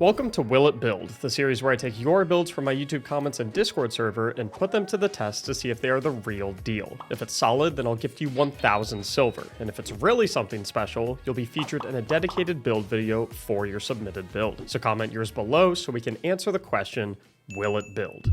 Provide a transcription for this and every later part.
Welcome to Will It Build, the series where I take your builds from my YouTube comments and Discord server and put them to the test to see if they are the real deal. If it's solid, then I'll gift you 1,000 silver, and if it's really something special, you'll be featured in a dedicated build video for your submitted build. So comment yours below so we can answer the question, will it build?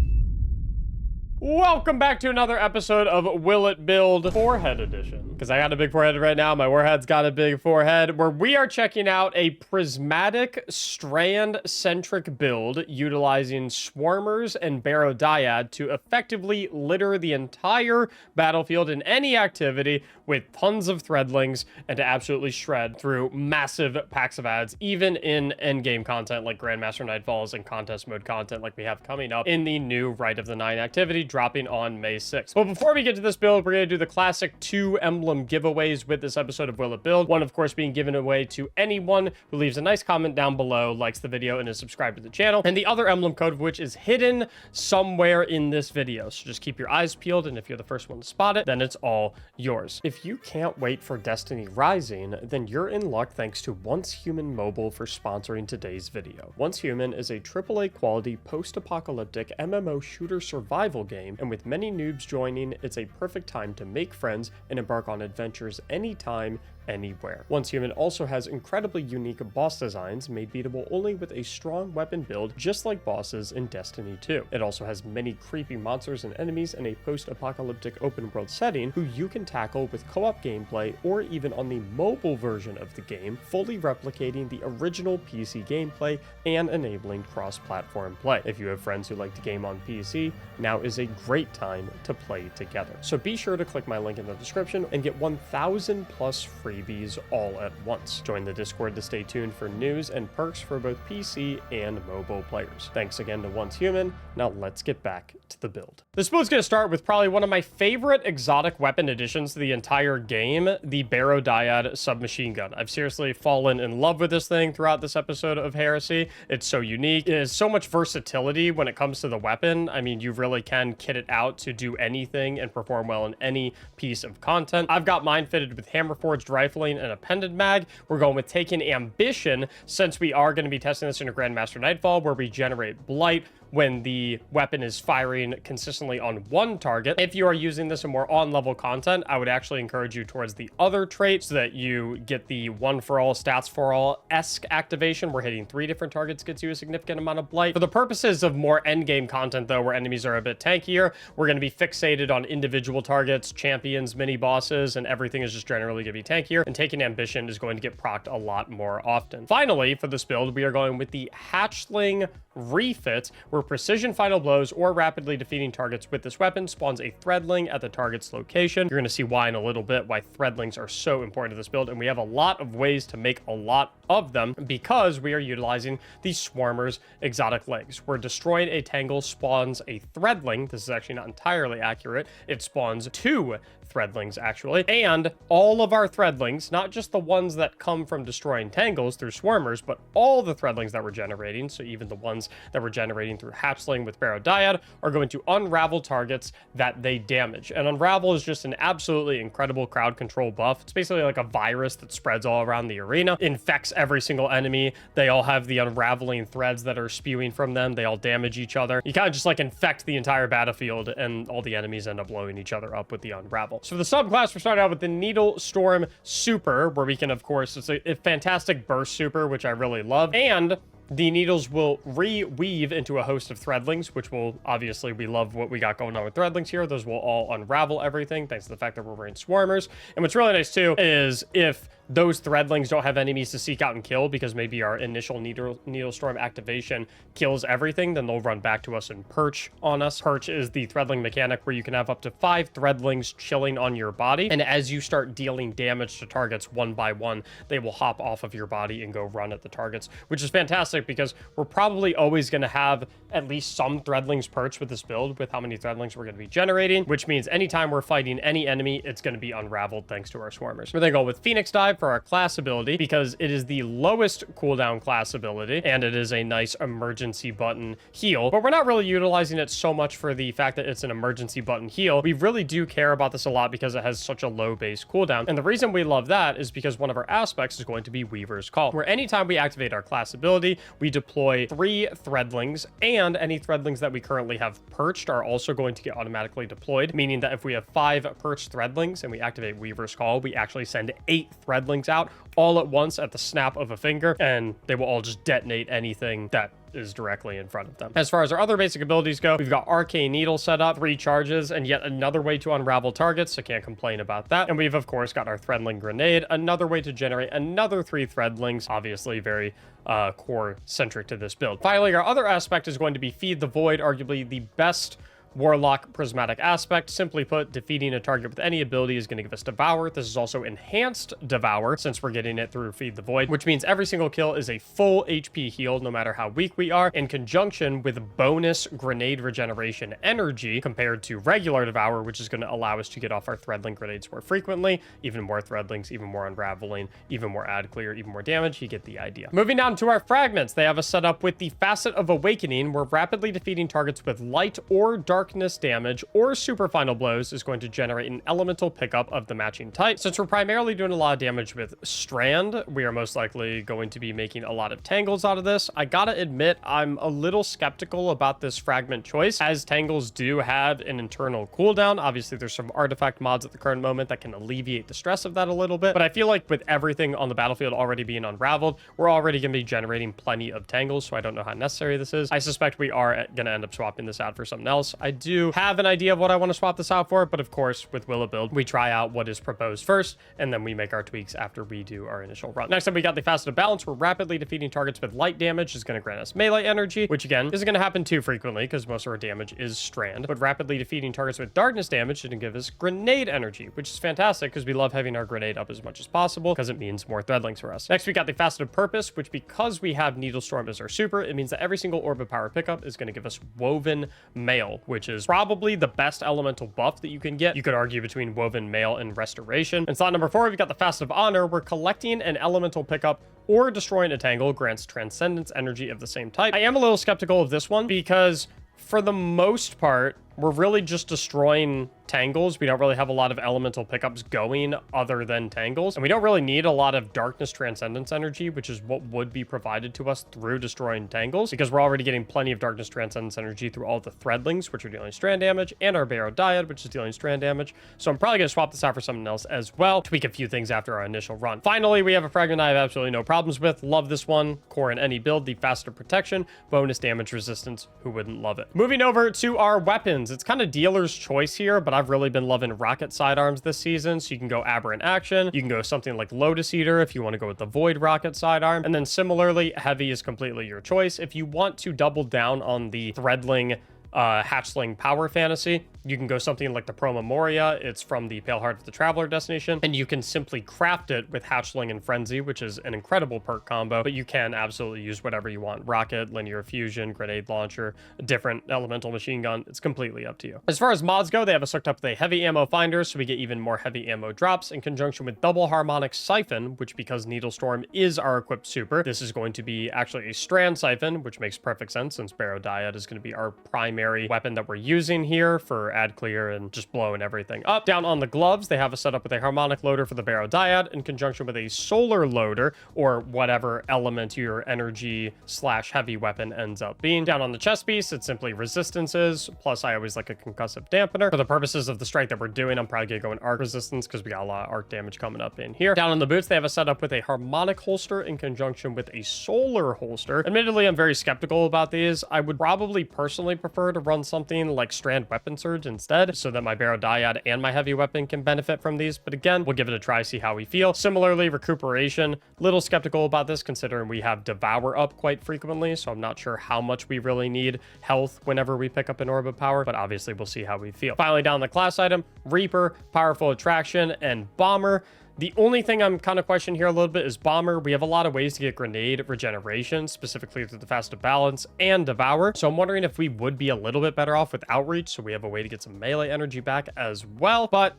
Welcome back to another episode of Will It Build Forehead Edition. Because I got a big forehead right now, my warhead's got a big forehead, where we are checking out a prismatic strand-centric build utilizing swarmers and Barodyad to effectively litter the entire battlefield in any activity with tons of threadlings and to absolutely shred through massive packs of ads, even in endgame content like Grandmaster Nightfalls and contest mode content like we have coming up in the new Rite of the Nine activity dropping on May 6th. But before we get to this build, we're going to do the classic 2 emblem giveaways with this episode of Will It Build. One, of course, being given away to anyone who leaves a nice comment down below, likes the video, and is subscribed to the channel. And the other emblem code of which is hidden somewhere in this video. So just keep your eyes peeled, and if you're the first one to spot it, then it's all yours. If you can't wait for Destiny Rising, then you're in luck thanks to Once Human Mobile for sponsoring today's video. Once Human is a AAA quality post-apocalyptic MMO shooter survival game, and with many noobs joining, it's a perfect time to make friends and embark on adventures anytime, anywhere. Once Human also has incredibly unique boss designs made beatable only with a strong weapon build, just like bosses in Destiny 2. It also has many creepy monsters and enemies in a post-apocalyptic open world setting who you can tackle with co-op gameplay or even on the mobile version of the game, fully replicating the original PC gameplay and enabling cross-platform play. If you have friends who like to game on PC, now is a great time to play together. So be sure to click my link in the description and get 1,000 plus freebies all at once. Join the Discord to stay tuned for news and perks for both PC and mobile players. Thanks again to Once Human. Now let's get back to the build. This build's going to start with probably one of my favorite exotic weapon additions to the entire game, the Barodyad submachine gun. I've seriously fallen in love with this thing throughout this episode of Heresy. It's so unique. It has so much versatility when it comes to the weapon. I mean, you really can kit it out to do anything and perform well in any piece of content. I've got mine fitted with hammer forged rifling and a pendant mag. We're going with taking Ambition, since we are going to be testing this in a Grandmaster Nightfall where we generate blight when the weapon is firing consistently on one target. If you are using this in more on-level content, I would actually encourage you towards the other trait so that you get the one-for-all, stats-for-all-esque activation where hitting 3 different targets gets you a significant amount of blight. For the purposes of more endgame content, though, where enemies are a bit tankier, we're going to be fixated on individual targets, champions, mini-bosses, and everything is just generally going to be tankier, and taking Ambition is going to get procced a lot more often. Finally, for this build, we are going with the Hatchling refit, where precision final blows or rapidly defeating targets with this weapon spawns a threadling at the target's location. You're going to see why in a little bit, why threadlings are so important to this build, and we have a lot of ways to make a lot of them because we are utilizing the Swarmer's exotic legs, where destroying a tangle spawns a threadling. This is actually not entirely accurate. It spawns 2 threadlings actually, and all of our threadlings, not just the ones that come from destroying tangles through swarmers, but all the threadlings that we're generating, so even the ones that we're generating through Hatchling with Barodyad, are going to unravel targets that they damage. And unravel is just an absolutely incredible crowd control buff. It's basically like a virus that spreads all around the arena, infects every single enemy. They all have the unraveling threads that are spewing from them. They all damage each other. You kind of just like infect the entire battlefield, and all the enemies end up blowing each other up with the unravel. So for the subclass, we're starting out with the Needle Storm Super, where we can, of course, it's a fantastic burst super, which I really love, and the needles will reweave into a host of threadlings, which will, obviously, we love what we got going on with threadlings here. Those will all unravel everything, thanks to the fact that we're wearing swarmers. And what's really nice, too, is if those threadlings don't have enemies to seek out and kill, because maybe our initial needle storm activation kills everything, then they'll run back to us and perch on us. Perch is the threadling mechanic where you can have up to 5 threadlings chilling on your body, and as you start dealing damage to targets one by one, they will hop off of your body and go run at the targets, which is fantastic because we're probably always going to have at least some threadlings perch with this build with how many threadlings we're going to be generating, which means anytime we're fighting any enemy, it's going to be unraveled thanks to our swarmers. We're then going with Phoenix Dive for our class ability because it is the lowest cooldown class ability, and it is a nice emergency button heal. But we're not really utilizing it so much for the fact that it's an emergency button heal. We really do care about this a lot because it has such a low base cooldown. And the reason we love that is because one of our aspects is going to be Weaver's Call, where anytime we activate our class ability, we deploy 3 threadlings, and any threadlings that we currently have perched are also going to get automatically deployed, meaning that if we have 5 perched threadlings and we activate Weaver's Call, we actually send 8 threadlings out all at once at the snap of a finger, and they will all just detonate anything that is directly in front of them. As far as our other basic abilities go, we've got Arcane Needle set up, 3 charges, and yet another way to unravel targets, so can't complain about that. And we've, of course, got our Threadling Grenade, another way to generate another 3 Threadlings, obviously very core-centric to this build. Finally, our other aspect is going to be Feed the Void, arguably the best Warlock prismatic aspect. Simply put, defeating a target with any ability is going to give us Devour. This is also enhanced Devour since we're getting it through Feed the Void, which means every single kill is a full HP heal no matter how weak we are, in conjunction with bonus grenade regeneration energy compared to regular Devour, which is going to allow us to get off our Threadling grenades more frequently, even more Threadlings, even more unraveling, even more ad clear, even more damage. You get the idea. Moving on to our fragments, they have us set up with the Facet of Awakening, where rapidly defeating targets with light or darkness damage or super final blows is going to generate an elemental pickup of the matching type. Since we're primarily doing a lot of damage with Strand, we are most likely going to be making a lot of Tangles out of this. I gotta admit, I'm a little skeptical about this fragment choice, as Tangles do have an internal cooldown. Obviously, there's some artifact mods at the current moment that can alleviate the stress of that a little bit, but I feel like with everything on the battlefield already being unraveled, we're already going to be generating plenty of Tangles, so I don't know how necessary this is. I suspect we are going to end up swapping this out for something else. I do have an idea of what I want to swap this out for, but of course, with Willow build, we try out what is proposed first, and then we make our tweaks after we do our initial run. Next up, we got the Facet of Balance, where rapidly defeating targets with light damage is going to grant us melee energy, which again, isn't going to happen too frequently because most of our damage is Strand, but rapidly defeating targets with darkness damage should give us grenade energy, which is fantastic because we love having our grenade up as much as possible because it means more Threadlings for us. Next, we got the Facet of Purpose, which because we have Needle Storm as our super, it means that every single Orb of Power pickup is going to give us Woven Mail, which is probably the best elemental buff that you can get. You could argue between Woven Mail and Restoration. And slot number 4, we've got the Facet of Honor, where collecting an elemental pickup or destroying a tangle grants Transcendence energy of the same type. I am a little skeptical of this one because for the most part, we're really just destroying Tangles. We don't really have a lot of elemental pickups going other than Tangles. And we don't really need a lot of Darkness Transcendence energy, which is what would be provided to us through destroying Tangles, because we're already getting plenty of Darkness Transcendence energy through all the Threadlings, which are dealing strand damage, and our Barrow Dyad, which is dealing strand damage. So I'm probably going to swap this out for something else as well, tweak a few things after our initial run. Finally, we have a fragment I have absolutely no problems with. Love this one. Core in any build, the Faster Protection, bonus damage resistance. Who wouldn't love it? Moving over to our weapons. It's kind of dealer's choice here, but I've really been loving rocket sidearms this season. So you can go Aberrant Action. You can go something like Lotus Eater if you want to go with the Void rocket sidearm. And then similarly, Heavy is completely your choice. If you want to double down on the Threadling Hatchling power fantasy, you can go something like the Pro Memoria. It's from the Pale Heart of the Traveler destination, and you can simply craft it with Hatchling and Frenzy, which is an incredible perk combo, but you can absolutely use whatever you want. Rocket, Linear Fusion, Grenade Launcher, different Elemental Machine Gun. It's completely up to you. As far as mods go, they have us hooked up with a Heavy Ammo Finder, so we get even more heavy ammo drops, in conjunction with Double Harmonic Siphon, which, because Needle Storm is our equipped super, this is going to be actually a Strand Siphon, which makes perfect sense since Barrow Dyad is going to be our primary weapon that we're using here for ad clear and just blowing everything up. Down on the gloves, they have us set up with a harmonic loader for the Barrow Dyad in conjunction with a solar loader, or whatever element your energy / heavy weapon ends up being. Down on the chest piece, it's simply resistances, plus I always like a concussive dampener. For the purposes of the strike that we're doing, I'm probably gonna go in arc resistance because we got a lot of arc damage coming up in here. Down on the boots, they have us set up with a harmonic holster in conjunction with a solar holster. Admittedly, I'm very skeptical about these. I would probably personally prefer to run something like Strand Weapon Surge instead, so that my Barrow Dyad and my heavy weapon can benefit from these. But again, we'll give it a try, see how we feel. Similarly, Recuperation, little skeptical about this considering we have Devour up quite frequently, so I'm not sure how much we really need health whenever we pick up an Orb of Power, but obviously we'll see how we feel. Finally, down the class item, Reaper, Powerful Attraction, and Bomber. The only thing I'm kind of questioning here a little bit is Bomber. We have a lot of ways to get grenade regeneration, specifically through the Fast of Balance and Devour. So I'm wondering if we would be a little bit better off with Outreach, so we have a way to get some melee energy back as well. But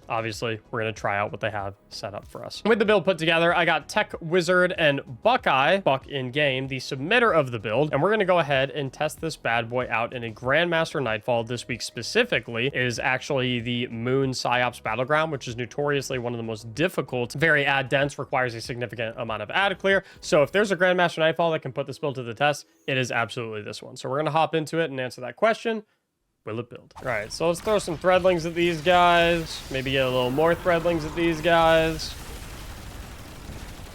Obviously, we're going to try out what they have set up for us. With the build put together, I got Tech Wizard and Buckeye, Buck in game, the submitter of the build. And we're going to go ahead and test this bad boy out in a Grandmaster Nightfall. This week specifically is actually the Moon Psyops Battleground, which is notoriously one of the most difficult, very ad dense, requires a significant amount of ad clear. So if there's a Grandmaster Nightfall that can put this build to the test, it is absolutely this one. So we're going to hop into it and answer that question. Will it build? All right, so let's throw some threadlings at these guys. Maybe get a little more threadlings at these guys.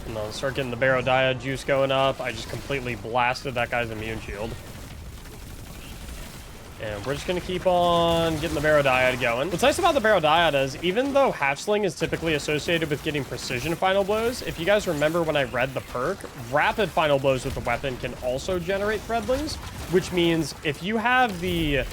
And then start getting the Barodaya juice going up. I just completely blasted that guy's immune shield. And we're just going to keep on getting the Barodaya going. What's nice about the Barodaya is, even though Hatchling is typically associated with getting precision final blows, if you guys remember when I read the perk, rapid final blows with the weapon can also generate threadlings, which means if you have the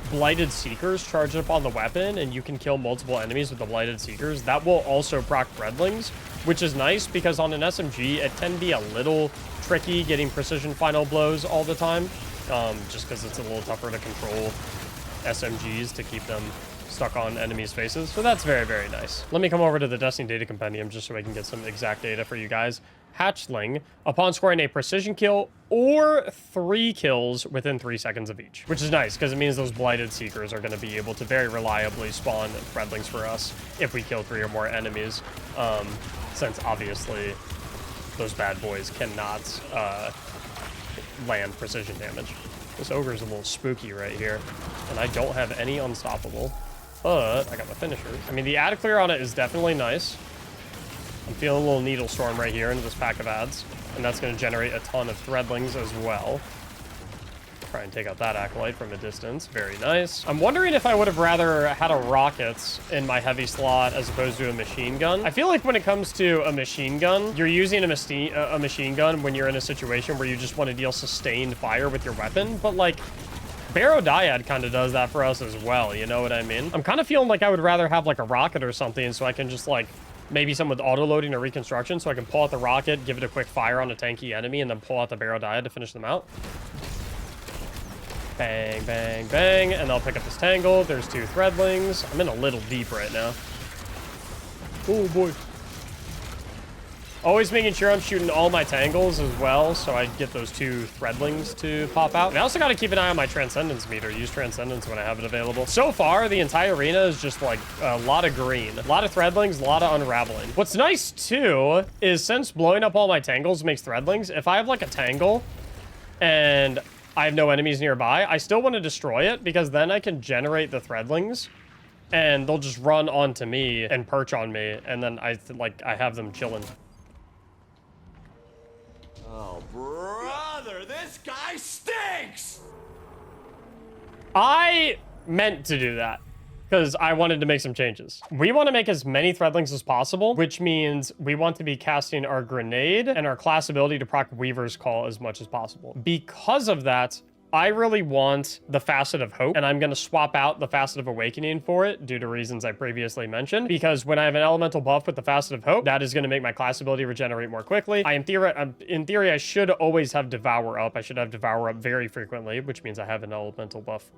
Blighted Seekers charged up on the weapon and you can kill multiple enemies with the Blighted Seekers, that will also proc threadlings, which is nice because on an SMG, it can be a little tricky getting precision final blows all the time, just because it's a little tougher to control SMGs to keep them stuck on enemies' faces. So that's very, very nice. Let me come over to the Destiny Data Compendium just so I can get some exact data for you guys. Hatchling, upon scoring a precision kill or 3 kills within 3 seconds of each, which is nice because it means those Blighted Seekers are going to be able to very reliably spawn threadlings for us if we kill 3 or more enemies, since obviously those bad boys cannot land precision damage. This ogre is a little spooky right here, and I don't have any unstoppable, but I got my finisher. I mean, the ad clear on it is definitely nice. I'm feeling a little needle storm right here into this pack of ads, and that's going to generate a ton of threadlings as well. Try and take out that acolyte from a distance. Very nice. I'm wondering if I would have rather had a rockets in my heavy slot as opposed to a machine gun. I feel like when it comes to a machine gun, you're using a machine gun when you're in a situation where you just want to deal sustained fire with your weapon, but like Barodaya kind of does that for us as well, you know what I mean? I'm kind of feeling like I would rather have like a rocket or something so I can just like maybe some with auto-loading or reconstruction so I can pull out the rocket, give it a quick fire on a tanky enemy, and then pull out the Barodaya to finish them out. Bang, bang, bang, and I'll pick up this tangle. There's 2 threadlings. I'm in a little deep right now. Oh, boy. Always making sure I'm shooting all my tangles as well, so I get those 2 threadlings to pop out. And I also got to keep an eye on my Transcendence meter. Use Transcendence when I have it available. So far, the entire arena is just like a lot of green. A lot of threadlings, a lot of unraveling. What's nice, too, is since blowing up all my tangles makes threadlings, if I have like a tangle and I have no enemies nearby, I still want to destroy it because then I can generate the threadlings and they'll just run onto me and perch on me, and then I have them chilling. Oh, brother, this guy stinks! I meant to do that because I wanted to make some changes. We want to make as many threadlings as possible, which means we want to be casting our grenade and our class ability to proc Weaver's Call as much as possible. Because of that, I really want the Facet of Hope, and I'm going to swap out the Facet of Awakening for it due to reasons I previously mentioned, because when I have an elemental buff with the Facet of Hope, that is going to make my class ability regenerate more quickly. In theory, I should always have Devour up. I should have Devour up very frequently, which means I have an elemental buff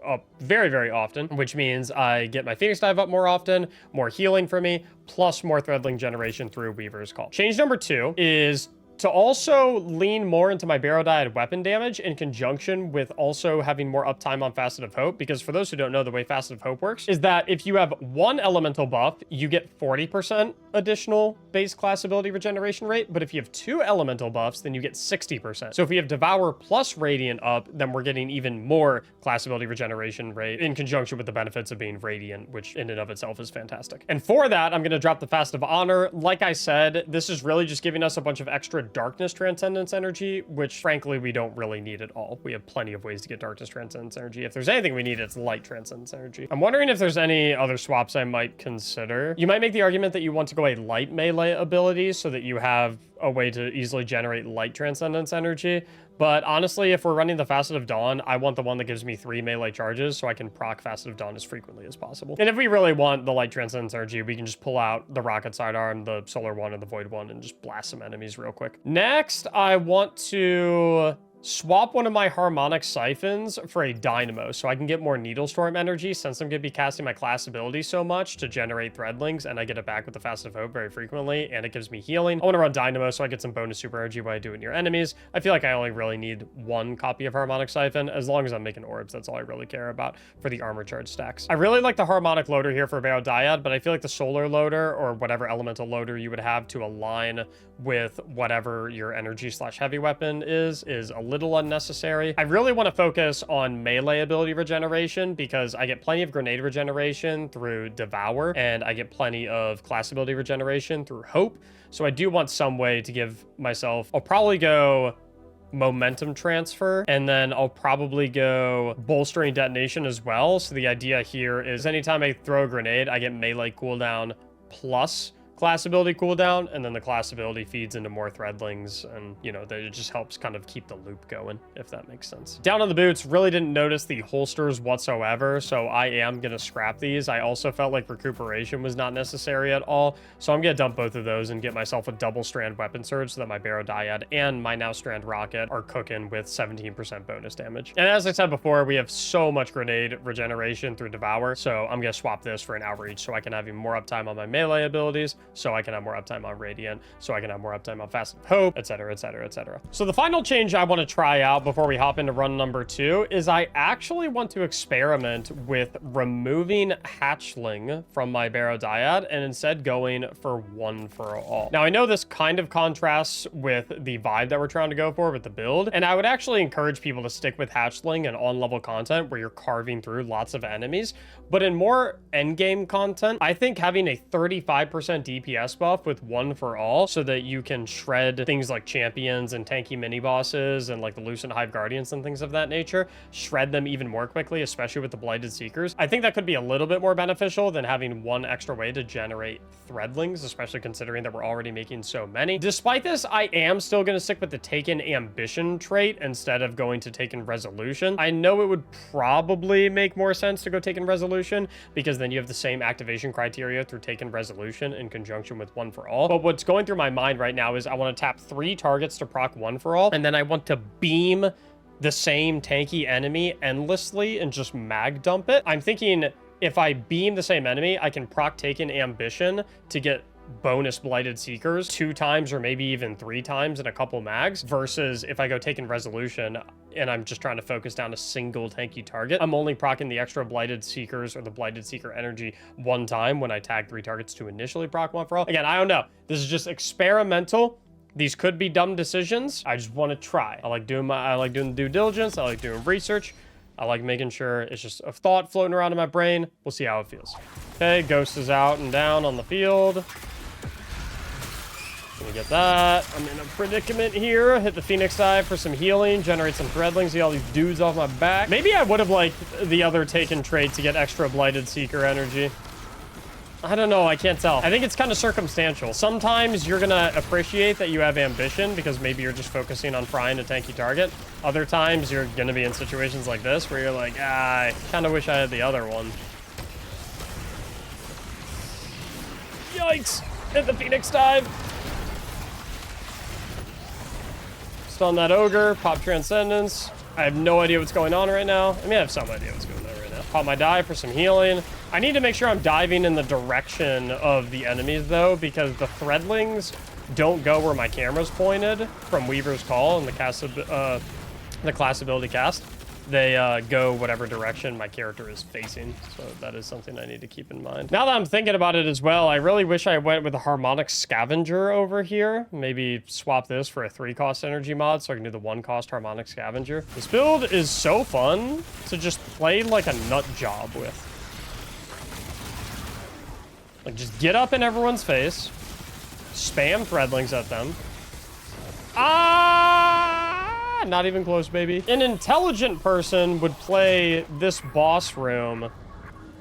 up very, very often, which means I get my Phoenix Dive up more often, more healing for me, plus more threadling generation through Weaver's Call. Change number 2 is to also lean more into my Barodaya weapon damage in conjunction with also having more uptime on Facet of Hope, because for those who don't know, the way Facet of Hope works is that if you have 1 elemental buff, you get 40% additional base class ability regeneration rate, but if you have 2 elemental buffs, then you get 60%. So if we have Devour plus Radiant up, then we're getting even more class ability regeneration rate in conjunction with the benefits of being Radiant, which in and of itself is fantastic. And for that, I'm going to drop the Facet of Honor. Like I said, this is really just giving us a bunch of extra darkness transcendence energy, which frankly we don't really need at all. We have plenty of ways to get darkness transcendence energy. If there's anything we need, it's light transcendence energy. I'm wondering if there's any other swaps I might consider. You might make the argument that you want to go a light melee ability so that you have a way to easily generate light transcendence energy. But honestly, if we're running the Facet of Dawn, I want the one that gives me 3 melee charges so I can proc Facet of Dawn as frequently as possible. And if we really want the light transcendence energy, we can just pull out the Rocket Sidearm, the Solar one, and the Void one and just blast some enemies real quick. Next, I want to swap one of my harmonic siphons for a dynamo so I can get more needle storm energy, since I'm going to be casting my class ability so much to generate threadlings, and I get it back with the fast of hope very frequently, and it gives me healing. I want to run dynamo so I get some bonus super energy when I do it near enemies. I feel like I only really need one copy of harmonic siphon. As long as I'm making orbs, that's all I really care about for the armor charge stacks. I really like the harmonic loader here for Barrow Dyad, but I feel like the solar loader or whatever elemental loader you would have to align with whatever your energy slash heavy weapon is a little unnecessary. I really want to focus on melee ability regeneration because I get plenty of grenade regeneration through Devour, and I get plenty of class ability regeneration through Hope. So I do want some way to give myself, I'll probably go momentum transfer, and then I'll probably go bolstering detonation as well. So the idea here is anytime I throw a grenade, I get melee cooldown plus class ability cooldown, and then the class ability feeds into more threadlings, and you know, that it just helps kind of keep the loop going, if that makes sense. Down on the boots, really didn't notice the holsters whatsoever, so I am gonna scrap these. I also felt like recuperation was not necessary at all, so I'm gonna dump both of those and get myself a double strand weapon surge so that my Barrow Dyad and my now strand rocket are cooking with 17% bonus damage. And as I said before, we have so much grenade regeneration through Devour, so I'm gonna swap this for an outreach so I can have even more uptime on my melee abilities, so I can have more uptime on Radiant, so I can have more uptime on Fast of Hope, etc, etc, etc. So the final change I want to try out before we hop into run number 2 is I actually want to experiment with removing Hatchling from my Barrow Dyad and instead going for One for All. Now I know this kind of contrasts with the vibe that we're trying to go for with the build, and I would actually encourage people to stick with Hatchling and on-level content where you're carving through lots of enemies, but in more endgame content, I think having a 35% DPS buff with One for All so that you can shred things like champions and tanky mini bosses and like the Lucent Hive Guardians and things of that nature, shred them even more quickly, especially with the Blighted Seekers. I think that could be a little bit more beneficial than having one extra way to generate threadlings, especially considering that we're already making so many. Despite this, I am still going to stick with the Taken Ambition trait instead of going to Taken Resolution. I know it would probably make more sense to go Taken Resolution because then you have the same activation criteria through Taken Resolution in conjunction with One for All. But what's going through my mind right now is I want to tap 3 targets to proc One for All, and then I want to beam the same tanky enemy endlessly and just mag dump it. I'm thinking if I beam the same enemy, I can proc Taken Ambition to get bonus Blighted Seekers 2 times or maybe even 3 times in a couple mags, versus if I go Taken Resolution and I'm just trying to focus down a single tanky target, I'm only proccing the extra Blighted Seekers or the Blighted Seeker energy 1 time when I tag 3 targets to initially proc One for All. Again, I don't know. This is just experimental. These could be dumb decisions. I just want to try. I like doing the due diligence. I like doing research. I like making sure it's just a thought floating around in my brain. We'll see how it feels. Okay, Ghost is out and down on the field. Gonna get that. I'm in a predicament here. Hit the Phoenix Dive for some healing, generate some threadlings, get all these dudes off my back. Maybe I would have liked the other Taken trait to get extra Blighted Seeker energy. I don't know, I can't tell. I think it's kind of circumstantial. Sometimes you're gonna appreciate that you have ambition because maybe you're just focusing on frying a tanky target. Other times you're gonna be in situations like this where you're like, I kind of wish I had the other one. Yikes! Hit the Phoenix Dive. On that ogre, pop Transcendence. I have no idea what's going on right now. I mean, I have some idea what's going on right now. Pop my dive for some healing. I need to make sure I'm diving in the direction of the enemies though, because the threadlings don't go where my camera's pointed from Weaver's Call and the class ability cast. They go whatever direction my character is facing. So that is something I need to keep in mind. Now that I'm thinking about it as well, I really wish I went with a Harmonic Scavenger over here. Maybe swap this for a 3-cost energy mod so I can do the 1-cost Harmonic Scavenger. This build is so fun to just play like a nut job with. Like, just get up in everyone's face, spam threadlings at them. Not even close, baby. An intelligent person would play this boss room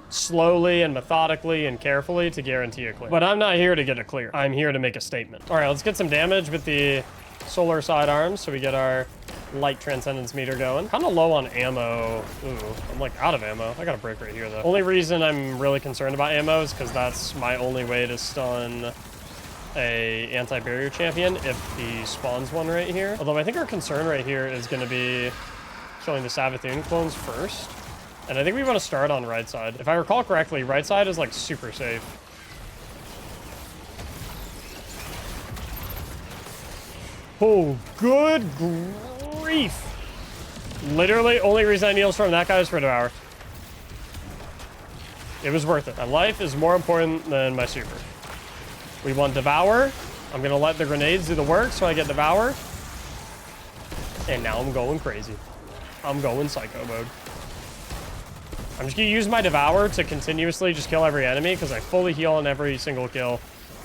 slowly and methodically and carefully to guarantee a clear. But I'm not here to get a clear. I'm here to make a statement. All right, let's get some damage with the solar sidearms so we get our light transcendence meter going. Kind of low on ammo. Ooh, I'm like out of ammo. I got a break right here though. Only reason I'm really concerned about ammo is because that's my only way to stun a anti-barrier champion if he spawns one right here. Although I think our concern right here is going to be killing the Savathun clones first. And I think we want to start on right side. If I recall correctly, right side is like super safe. Oh, good grief. Literally, only reason I kneel from that guy is for Devour. It was worth it. My life is more important than my super. We want Devour. I'm going to let the grenades do the work so I get Devour. And now I'm going crazy. I'm going psycho mode. I'm just going to use my Devour to continuously just kill every enemy because I fully heal on every single kill.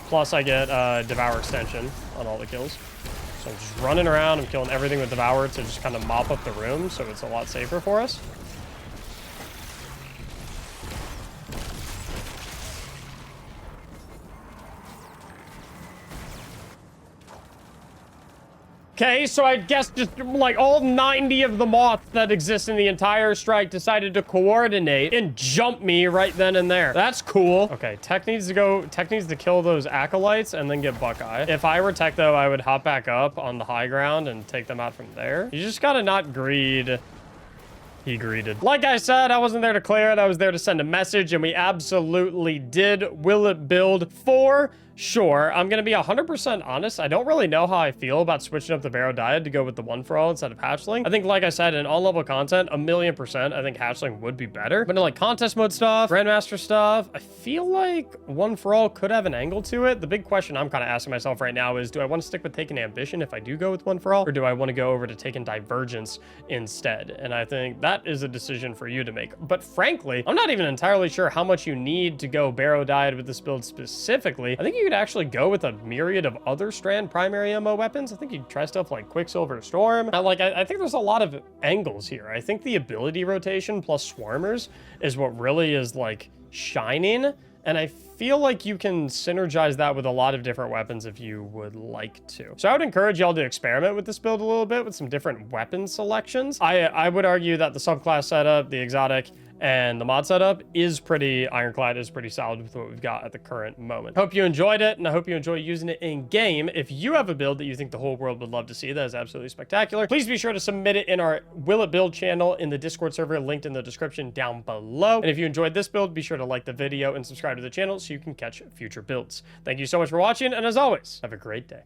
Plus I get Devour extension on all the kills. So I'm just running around. I'm killing everything with Devour to just kind of mop up the room so it's a lot safer for us. Okay, so I guess just like all 90 of the moths that exist in the entire strike decided to coordinate and jump me right then and there. That's cool. Okay, Tech needs to kill those acolytes and then get Buckeye. If I were Tech though, I would hop back up on the high ground and take them out from there. You just gotta not greed. He greeted. Like I said, I wasn't there to clear it. I was there to send a message, and we absolutely did. Will it build? For sure. I'm going to be 100% honest. I don't really know how I feel about switching up the Barrow Dyad to go with the one for all instead of Hatchling. I think, like I said, in all-level content, 1,000,000%, I think Hatchling would be better. But in, like, contest mode stuff, Grandmaster stuff, I feel like one for all could have an angle to it. The big question I'm kind of asking myself right now is, do I want to stick with Taken Ambition if I do go with one for all, or do I want to go over to Taken Divergence instead? And I think that is a decision for you to make. But frankly, I'm not even entirely sure how much you need to go Barrow Dyad with this build specifically. I think you could actually go with a myriad of other strand primary MO weapons. I think you'd try stuff like Quicksilver Storm. I think there's a lot of angles here. I think the ability rotation plus Swarmers is what really is like shining. And I feel like you can synergize that with a lot of different weapons if you would like to. So I would encourage y'all to experiment with this build a little bit with some different weapon selections. I would argue that the subclass setup, the exotic, and the mod setup is pretty ironclad, is pretty solid with what we've got at the current moment. Hope you enjoyed it, and I hope you enjoy using it in game. If you have a build that you think the whole world would love to see, that is absolutely spectacular, please be sure to submit it in our Will It Build channel in the Discord server, linked in the description down below. And if you enjoyed this build, be sure to like the video and subscribe to the channel so you can catch future builds. Thank you so much for watching, and as always, have a great day.